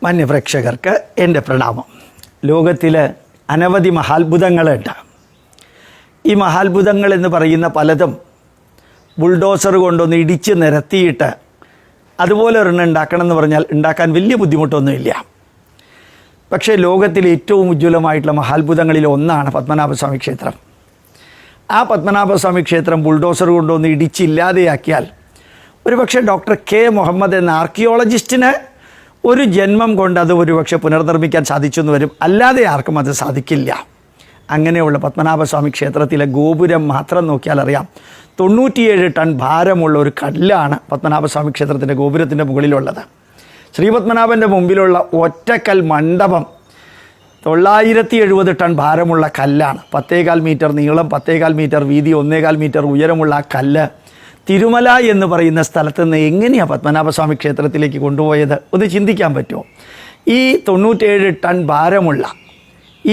മാന്യപ്രേക്ഷകർക്ക് എൻ്റെ പ്രണാമം. ലോകത്തിൽ അനവധി മഹാത്ഭുതങ്ങളുണ്ട്. ഈ മഹാത്ഭുതങ്ങൾ എന്ന് പറയുന്ന പലതും ബുൾഡോസർ കൊണ്ടൊന്ന് ഇടിച്ച് നിരത്തിയിട്ട് അതുപോലെ ഒരെണ്ണം ഉണ്ടാക്കണം എന്ന് പറഞ്ഞാൽ ഉണ്ടാക്കാൻ വലിയ ബുദ്ധിമുട്ടൊന്നുമില്ല. പക്ഷേ ലോകത്തിൽ ഏറ്റവും ഉജ്ജ്വലമായിട്ടുള്ള മഹാത്ഭുതങ്ങളിൽ ഒന്നാണ് പത്മനാഭസ്വാമി ക്ഷേത്രം. ആ പത്മനാഭസ്വാമി ക്ഷേത്രം ബുൾഡോസർ കൊണ്ടൊന്ന് ഇടിച്ചില്ലാതെയാക്കിയാൽ ഒരുപക്ഷെ ഡോക്ടർ കെ മുഹമ്മദ് എന്ന ആർക്കിയോളജിസ്റ്റിന് ഒരു ജന്മം കൊണ്ട് അത് ഒരുപക്ഷെ പുനർനിർമ്മിക്കാൻ സാധിച്ചു എന്ന് വരും. അല്ലാതെ ആർക്കും അത് സാധിക്കില്ല. അങ്ങനെയുള്ള പത്മനാഭസ്വാമി ക്ഷേത്രത്തിലെ ഗോപുരം മാത്രം നോക്കിയാൽ അറിയാം, 97 ടൺ ഭാരമുള്ള ഒരു കല്ലാണ് പത്മനാഭസ്വാമി ക്ഷേത്രത്തിൻ്റെ ഗോപുരത്തിൻ്റെ മുകളിലുള്ളത്. ശ്രീപത്മനാഭൻ്റെ മുമ്പിലുള്ള ഒറ്റക്കൽ മണ്ഡപം 970 ടൺ ഭാരമുള്ള കല്ലാണ്. 10.25 മീറ്റർ നീളം, 10.25 മീറ്റർ വീതി, 1.25 മീറ്റർ ഉയരമുള്ള ആ കല്ല് തിരുമല എന്ന് പറയുന്ന സ്ഥലത്ത് നിന്ന് എങ്ങനെയാണ് പത്മനാഭസ്വാമി ക്ഷേത്രത്തിലേക്ക് കൊണ്ടുപോയത്? ഒന്ന് ചിന്തിക്കാൻ പറ്റുമോ? ഈ 97 ടൺ ഭാരമുള്ള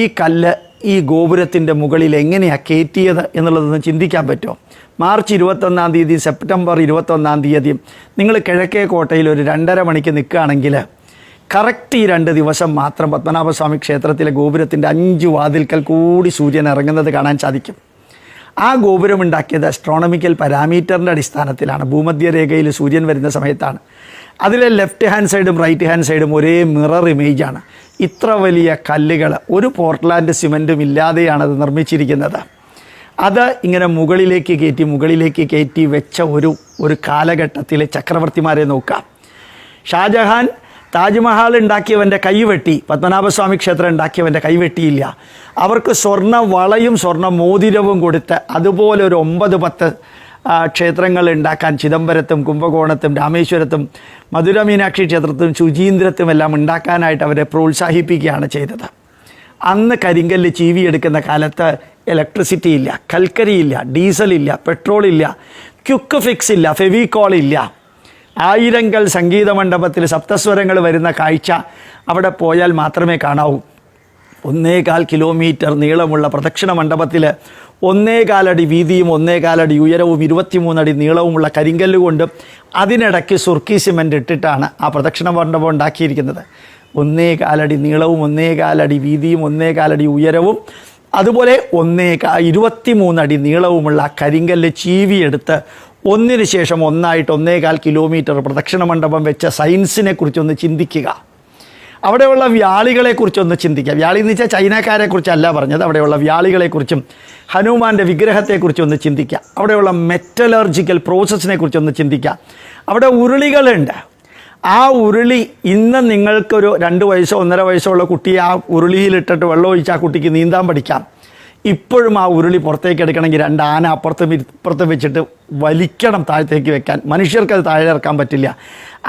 ഈ കല്ല് ഈ ഗോപുരത്തിൻ്റെ മുകളിൽ എങ്ങനെയാണ് കയറ്റിയത് എന്നുള്ളതൊന്ന് ചിന്തിക്കാൻ പറ്റുമോ? മാർച്ച് 21-ാം തീയതി, സെപ്റ്റംബർ 21-ാം തീയതി നിങ്ങൾ കിഴക്കേ കോട്ടയിൽ ഒരു 2.5 മണിക്ക് നിൽക്കുകയാണെങ്കിൽ കറക്റ്റ് ഈ 2 ദിവസം മാത്രം പത്മനാഭസ്വാമി ക്ഷേത്രത്തിലെ ഗോപുരത്തിൻ്റെ 5 വാതിൽക്കൽ കൂടി സൂര്യൻ ഇറങ്ങുന്നത് കാണാൻ സാധിക്കും. ആ ഗോപുരം ഉണ്ടാക്കിയത് അസ്ട്രോണമിക്കൽ പാരാമീറ്ററിൻ്റെ അടിസ്ഥാനത്തിലാണ്. ഭൂമധ്യരേഖയിൽ സൂര്യൻ വരുന്ന സമയത്താണ്. അതിലെ ലെഫ്റ്റ് ഹാൻഡ് സൈഡും റൈറ്റ് ഹാൻഡ് സൈഡും ഒരേ മിറർ ഇമേജാണ്. ഇത്ര വലിയ കല്ലുകൾ ഒരു പോർട്ട്ലാൻഡ് സിമൻറ്റും ഇല്ലാതെയാണ് അത് നിർമ്മിച്ചിരിക്കുന്നത്. അത് ഇങ്ങനെ മുകളിലേക്ക് കയറ്റി വെച്ച ഒരു കാലഘട്ടത്തിൽ ചക്രവർത്തിമാരെ നോക്കാം. ഷാജഹാൻ താജ്മഹൽ ഉണ്ടാക്കിയവൻ്റെ കൈവെട്ടി, പത്മനാഭസ്വാമി ക്ഷേത്രം ഉണ്ടാക്കിയവൻ്റെ കൈവെട്ടിയില്ല. അവർക്ക് സ്വർണ്ണ വളയും സ്വർണ്ണ മോതിരവും കൊടുത്ത് അതുപോലെ ഒരു 9-10 ക്ഷേത്രങ്ങൾ ഉണ്ടാക്കാൻ ചിദംബരത്തും കുംഭകോണത്തും രാമേശ്വരത്തും മധുര മീനാക്ഷി ക്ഷേത്രത്തും ശുചീന്ദ്രത്തും എല്ലാം ഉണ്ടാക്കാനായിട്ട് അവരെ പ്രോത്സാഹിപ്പിക്കുകയാണ് ചെയ്തത്. അന്ന് കരിങ്കല്ല് ചീവിയെടുക്കുന്ന കാലത്ത് ഇലക്ട്രിസിറ്റി ഇല്ല, കൽക്കരിയില്ല, ഡീസലില്ല, പെട്രോളില്ല, ക്യുക്ക് ഫിക്സ് ഇല്ല, ഫെവിക്കോൾ ഇല്ല. 1000 കൽ സംഗീത മണ്ഡപത്തിൽ സപ്തസ്വരങ്ങൾ വരുന്ന കാഴ്ച അവിടെ പോയാൽ മാത്രമേ കാണാവൂ. 1.25 കിലോമീറ്റർ നീളമുള്ള പ്രദക്ഷിണ മണ്ഡപത്തിൽ 1.25 അടി വീതിയും 1.25 അടി ഉയരവും 23 അടി നീളവുമുള്ള കരിങ്കല്ല് കൊണ്ട് അതിനിടയ്ക്ക് സുർക്കി സിമൻ്റ് ഇട്ടിട്ടാണ് ആ പ്രദക്ഷിണ മണ്ഡപം ഉണ്ടാക്കിയിരിക്കുന്നത്. 1.25 അടി നീളവും 1.25 അടി വീതിയും 1.25 അടി ഉയരവും അതുപോലെ 23 അടി നീളവുമുള്ള കരിങ്കല്ല് ചീവിയെടുത്ത് ഒന്നിന് ശേഷം ഒന്നായിട്ട് 1.25 കിലോമീറ്റർ പ്രദക്ഷിണ മണ്ഡപം വെച്ച സയൻസിനെ കുറിച്ചൊന്ന് ചിന്തിക്കുക. അവിടെയുള്ള വ്യാളികളെക്കുറിച്ചൊന്ന് ചിന്തിക്കുക. വ്യാളി എന്ന് വെച്ചാൽ ചൈനക്കാരെക്കുറിച്ചല്ല പറഞ്ഞത്. അവിടെയുള്ള വ്യാളികളെക്കുറിച്ചും ഹനുമാൻ്റെ വിഗ്രഹത്തെക്കുറിച്ചൊന്ന് ചിന്തിക്കുക. അവിടെയുള്ള മെറ്റലർജിക്കൽ പ്രോസസ്സിനെ കുറിച്ചൊന്ന് ചിന്തിക്കുക. അവിടെ ഉരുളികളുണ്ട്. ആ ഉരുളി ഇന്ന് നിങ്ങൾക്കൊരു 2 വയസ്സോ 1.5 വയസ്സോ ഉള്ള കുട്ടിയെ ആ ഉരുളിയിലിട്ടിട്ട് വെള്ളം ഒഴിച്ച് ആ കുട്ടിക്ക് നീന്താൻ പഠിക്കാം. ഇപ്പോഴും ആ ഉരുളി പുറത്തേക്ക് എടുക്കണമെങ്കിൽ 2 ആന അപ്പുറത്തും ഇപ്പുറത്തും വെച്ചിട്ട് വലിക്കണം താഴത്തേക്ക് വെക്കാൻ. മനുഷ്യർക്കത് താഴെ ഇറക്കാൻ പറ്റില്ല.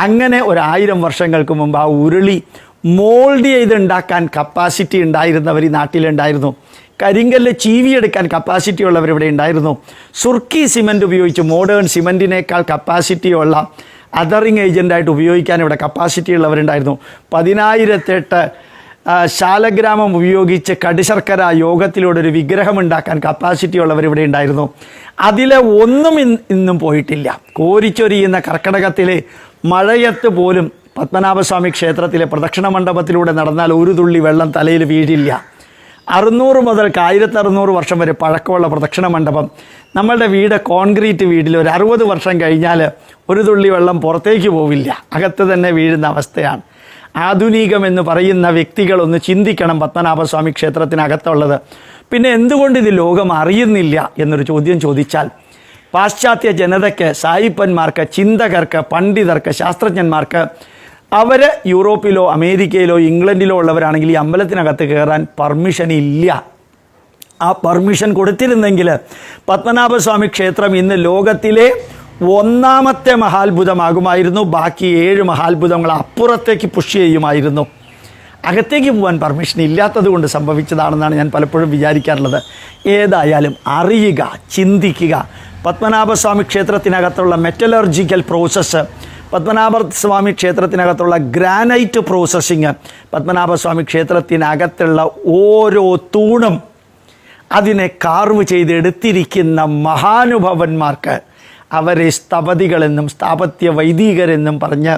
അങ്ങനെ 1000 വർഷങ്ങൾക്ക് മുമ്പ് ആ ഉരുളി മോൾഡ് ചെയ്തുണ്ടാക്കാൻ കപ്പാസിറ്റി ഉണ്ടായിരുന്നവർ ഈ നാട്ടിലുണ്ടായിരുന്നു. കരിങ്കല്ല് ചീവിയെടുക്കാൻ കപ്പാസിറ്റി ഉള്ളവർ ഇവിടെ ഉണ്ടായിരുന്നു. സുർക്കി സിമൻറ്റ് ഉപയോഗിച്ച് മോഡേൺ സിമൻറ്റിനേക്കാൾ കപ്പാസിറ്റിയുള്ള അതറിങ് ഏജൻ്റായിട്ട് ഉപയോഗിക്കാൻ ഇവിടെ കപ്പാസിറ്റി ഉള്ളവരുണ്ടായിരുന്നു. 10,008 ശാലഗ്രാമം ഉപയോഗിച്ച് കടുശർക്കര യോഗത്തിലൂടെ ഒരു വിഗ്രഹമുണ്ടാക്കാൻ കപ്പാസിറ്റി ഉള്ളവർ ഇവിടെ ഉണ്ടായിരുന്നു. അതിലെ ഒന്നും ഇന്നും പോയിട്ടില്ല. കോരിച്ചൊരിയുന്ന കർക്കടകത്തിലെ മഴയത്ത് പോലും പത്മനാഭസ്വാമി ക്ഷേത്രത്തിലെ പ്രദക്ഷിണ മണ്ഡപത്തിലൂടെ നടന്നാൽ ഒരു തുള്ളി വെള്ളം തലയിൽ വീഴില്ല. 600 മുതൽ 1600 വർഷം വരെ പഴക്കമുള്ള പ്രദക്ഷിണ മണ്ഡപം. നമ്മളുടെ വീട് കോൺക്രീറ്റ് വീട്ടിൽ ഒരു 60 വർഷം കഴിഞ്ഞാൽ ഒരു തുള്ളി വെള്ളം പുറത്തേക്ക് പോവില്ല, അകത്ത് തന്നെ വീഴുന്ന അവസ്ഥയാണ്. ആധുനികം എന്ന് പറയുന്ന വ്യക്തികളൊന്ന് ചിന്തിക്കണം പത്മനാഭസ്വാമി ക്ഷേത്രത്തിനകത്തുള്ളത്. പിന്നെ എന്തുകൊണ്ട് ഇത് ലോകം അറിയുന്നില്ല എന്നൊരു ചോദ്യം ചോദിച്ചാൽ, പാശ്ചാത്യ ജനതയ്ക്ക്, സായിപ്പന്മാർക്ക്, ചിന്തകർക്ക്, പണ്ഡിതർക്ക്, ശാസ്ത്രജ്ഞന്മാർക്ക് അവർ യൂറോപ്പിലോ അമേരിക്കയിലോ ഇംഗ്ലണ്ടിലോ ഉള്ളവരാണെങ്കിൽ ഈ അമ്പലത്തിനകത്ത് കയറാൻ പെർമിഷൻ ഇല്ല. ആ പെർമിഷൻ കൊടുത്തിരുന്നെങ്കിൽ പത്മനാഭസ്വാമി ക്ഷേത്രം ഇന്ന് ലോകത്തിലെ 1ാമത്തെ മഹാത്ഭുതമാകുമായിരുന്നു. ബാക്കി 7 മഹാത്ഭുതങ്ങൾ അപ്പുറത്തേക്ക് പുഷ് ചെയ്യുമായിരുന്നു. അകത്തേക്ക് പോകാൻ പെർമിഷൻ ഇല്ലാത്തത് കൊണ്ട് സംഭവിച്ചതാണെന്നാണ് ഞാൻ പലപ്പോഴും വിചാരിക്കാറുള്ളത്. ഏതായാലും അറിയുക, ചിന്തിക്കുക. പത്മനാഭസ്വാമി ക്ഷേത്രത്തിനകത്തുള്ള മെറ്റലർജിക്കൽ പ്രോസസ്സ്, പത്മനാഭസ്വാമി ക്ഷേത്രത്തിനകത്തുള്ള ഗ്രാനൈറ്റ് പ്രോസസ്സിങ്, പത്മനാഭസ്വാമി ക്ഷേത്രത്തിനകത്തുള്ള ഓരോ തൂണും അതിനെ കാർവ് ചെയ്തെടുത്തിരിക്കുന്ന മഹാനുഭവന്മാർക്ക് അവരെ സ്ഥപതികളെന്നും സ്ഥാപത്യ വൈദികരെന്നും പറഞ്ഞ്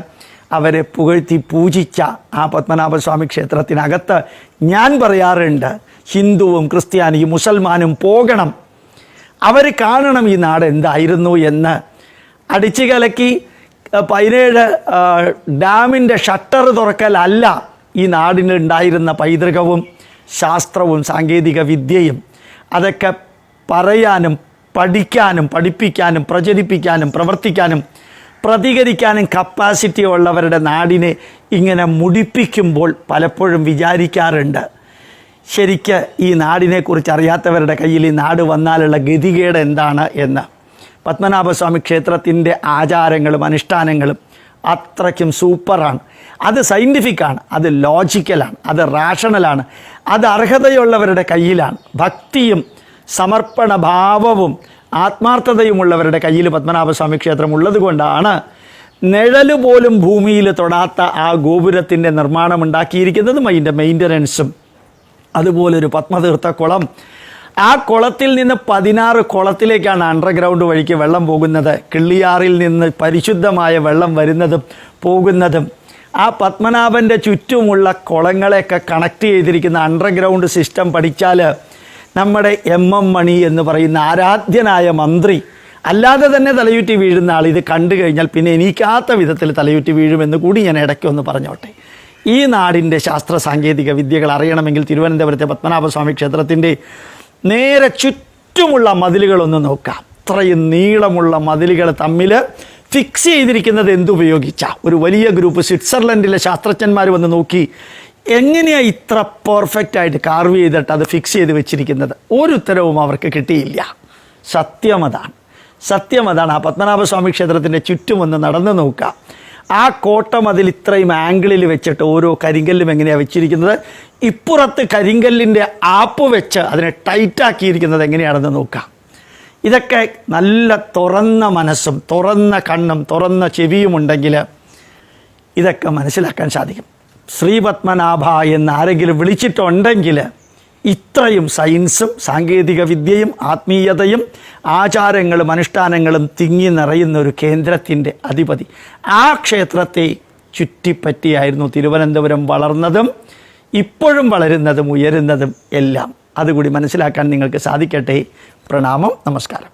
അവരെ പുകഴ്ത്തി പൂജിച്ച ആ പത്മനാഭസ്വാമി ക്ഷേത്രത്തിനകത്ത് ഞാൻ പറയാറുണ്ട്, ഹിന്ദുവും ക്രിസ്ത്യാനിയും മുസൽമാനും പോകണം, അവർ കാണണം ഈ നാട് എന്തായിരുന്നു എന്ന്. അടിച്ചു കലക്കി 17 ഡാമിൻ്റെ ഷട്ടർ തുറക്കലല്ല ഈ നാടിനുണ്ടായിരുന്ന പൈതൃകവും ശാസ്ത്രവും സാങ്കേതിക വിദ്യയും. അതൊക്കെ പറയാനും പഠിക്കാനും പഠിപ്പിക്കാനും പ്രചരിപ്പിക്കാനും പ്രവർത്തിക്കാനും പ്രതികരിക്കാനും കപ്പാസിറ്റി ഉള്ളവരുടെ നാടിനെ ഇങ്ങനെ മുടിപ്പിക്കുമ്പോൾ പലപ്പോഴും വിചാരിക്കാറുണ്ട്, ശരിക്ക് ഈ നാടിനെക്കുറിച്ച് അറിയാത്തവരുടെ കയ്യിൽ ഈ നാട് വന്നാലുള്ള ഗതികേട് എന്താണ് എന്ന്. പത്മനാഭസ്വാമി ക്ഷേത്രത്തിൻ്റെ ആചാരങ്ങളും അനുഷ്ഠാനങ്ങളും അത്രയ്ക്കും സൂപ്പറാണ്. അത് സയൻറ്റിഫിക്കാണ്, അത് ലോജിക്കലാണ്, അത് റാഷണലാണ്, അത് അർഹതയുള്ളവരുടെ കയ്യിലാണ്. ഭക്തിയും സമർപ്പണ ഭാവവും ആത്മാർത്ഥതയുമുള്ളവരുടെ കയ്യിൽ പത്മനാഭസ്വാമി ക്ഷേത്രം ഉള്ളത് കൊണ്ടാണ് നിഴല് പോലും ഭൂമിയിൽ തൊടാത്ത ആ ഗോപുരത്തിൻ്റെ നിർമ്മാണം ഉണ്ടാക്കിയിരിക്കുന്നതും അതിൻ്റെ മെയിൻ്റനൻസും. അതുപോലൊരു പത്മതീർത്ഥ കുളം, ആ കുളത്തിൽ നിന്ന് 16 കുളത്തിലേക്കാണ് അണ്ടർഗ്രൗണ്ട് വഴിക്ക് വെള്ളം പോകുന്നത്. കിള്ളിയാറിൽ നിന്ന് പരിശുദ്ധമായ വെള്ളം വരുന്നതും പോകുന്നതും. ആ പത്മനാഭൻ്റെ ചുറ്റുമുള്ള കുളങ്ങളെയൊക്കെ കണക്ട് ചെയ്തിരിക്കുന്ന അണ്ടർഗ്രൗണ്ട് സിസ്റ്റം പഠിച്ചാൽ നമ്മുടെ MM മണി എന്ന് പറയുന്ന ആരാധ്യനായ മന്ത്രി അല്ലാതെ തന്നെ തലയുറ്റി വീഴുന്ന ആൾ ഇത് കണ്ടു കഴിഞ്ഞാൽ പിന്നെ എനിക്കാത്ത വിധത്തിൽ തലയുറ്റി വീഴുമെന്ന് കൂടി ഞാൻ ഇടയ്ക്കൊന്ന് പറഞ്ഞോട്ടെ. ഈ നാടിൻ്റെ ശാസ്ത്ര സാങ്കേതിക വിദ്യകൾ അറിയണമെങ്കിൽ തിരുവനന്തപുരത്തെ പത്മനാഭസ്വാമി ക്ഷേത്രത്തിൻ്റെ നേരെ ചുറ്റുമുള്ള മതിലുകളൊന്ന് നോക്കാം. അത്രയും നീളമുള്ള മതിലുകൾ തമ്മിൽ ഫിക്സ് ചെയ്തിരിക്കുന്നത് എന്തുപയോഗിച്ച ഒരു വലിയ ഗ്രൂപ്പ് സ്വിറ്റ്സർലൻഡിലെ ശാസ്ത്രജ്ഞന്മാർ വന്ന് നോക്കി എങ്ങനെയാണ് ഇത്ര പെർഫെക്റ്റ് ആയിട്ട് കാർവ് ചെയ്തിട്ട് അത് ഫിക്സ് ചെയ്ത് വെച്ചിരിക്കുന്നത്. ഒരു ഉത്തരവും അവർക്ക് കിട്ടിയില്ല. സത്യമതാണ്. ആ പത്മനാഭസ്വാമി ക്ഷേത്രത്തിൻ്റെ ചുറ്റുമൊന്ന് നടന്നു നോക്കുക. ആ കോട്ടം അതിൽ ഇത്രയും ആംഗിളിൽ വെച്ചിട്ട് ഓരോ കരിങ്കല്ലും എങ്ങനെയാണ് വെച്ചിരിക്കുന്നത്, ഇപ്പുറത്ത് കരിങ്കല്ലിൻ്റെ ആപ്പ് വെച്ച് അതിനെ ടൈറ്റാക്കിയിരിക്കുന്നത് എങ്ങനെയാണെന്ന് നോക്കാം. ഇതൊക്കെ നല്ല തുറന്ന മനസ്സും തുറന്ന കണ്ണും തുറന്ന ചെവിയും ഉണ്ടെങ്കിൽ ഇതൊക്കെ മനസ്സിലാക്കാൻ സാധിക്കും. ശ്രീപത്മനാഭ എന്ന് ആരെങ്കിലും വിളിച്ചിട്ടുണ്ടെങ്കിൽ ഇത്രയും സയൻസും സാങ്കേതിക വിദ്യയും ആത്മീയതയും ആചാരങ്ങളും അനുഷ്ഠാനങ്ങളും തിങ്ങി നിറയുന്ന ഒരു കേന്ദ്രത്തിൻ്റെ അധിപതി. ആ ക്ഷേത്രത്തെ ചുറ്റിപ്പറ്റിയായിരുന്നു തിരുവനന്തപുരം വളർന്നതും ഇപ്പോഴും വളരുന്നതും ഉയരുന്നതും എല്ലാം. അതുകൂടി മനസ്സിലാക്കാൻ നിങ്ങൾക്ക് സാധിക്കട്ടെ. പ്രണാമം, നമസ്കാരം.